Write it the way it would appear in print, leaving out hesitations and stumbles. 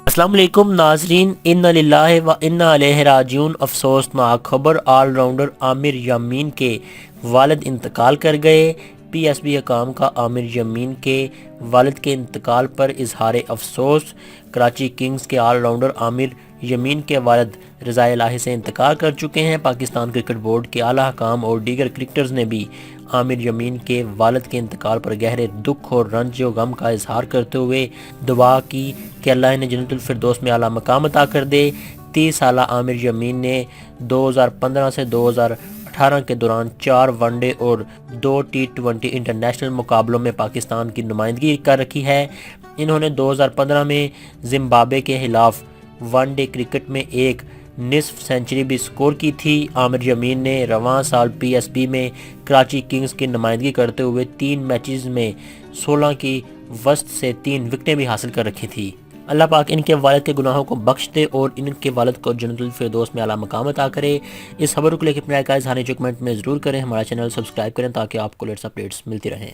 السلام علیکم ناظرین، انا للہ و انا الیہ راجعون۔ افسوسناک خبر، آل راؤنڈر عامر یامین کے والد انتقال کر گئے۔ پی ایس بی حکام کا عامر یامین کے والد کے انتقال پر اظہار افسوس۔ کراچی کنگز کے آل راؤنڈر عامر یامین کے والد رضا الہی سے انتقال کر چکے ہیں۔ پاکستان کرکٹ بورڈ کے اعلیٰ حکام اور دیگر کرکٹرز نے بھی عامر یامین کے والد کے انتقال پر گہرے دکھ اور رنج و غم کا اظہار کرتے ہوئے دعا کی کہ اللہ انہیں جنت الفردوس میں اعلیٰ مقام عطا کر دے۔ 30 سالہ عامر یامین نے 2015 سے 2018 کے دوران 4 ون ڈے اور 2 T20 انٹرنیشنل مقابلوں میں پاکستان کی نمائندگی کر رکھی ہے۔ انہوں نے 2015 میں زمبابوے کے خلاف ون ڈے کرکٹ میں ایک نصف سنچری بھی سکور کی تھی۔ عامر یامین نے رواں سال پی ایس بی میں کراچی کنگز کی نمائندگی کرتے ہوئے 3 میچز میں 16 کی وسط سے 3 وکٹیں بھی حاصل کر رکھی تھی۔ اللہ پاک ان کے والد کے گناہوں کو بخش دے اور ان کے والد کو جنت الفردوس میں اعلیٰ مقام عطا کرے۔ اس خبر کو لے کے اپنے رائے کا اظہار کمنٹ میں ضرور کریں۔ ہمارا چینل سبسکرائب کریں تاکہ آپ کو لیٹسٹ اپڈیٹس ملتی رہیں۔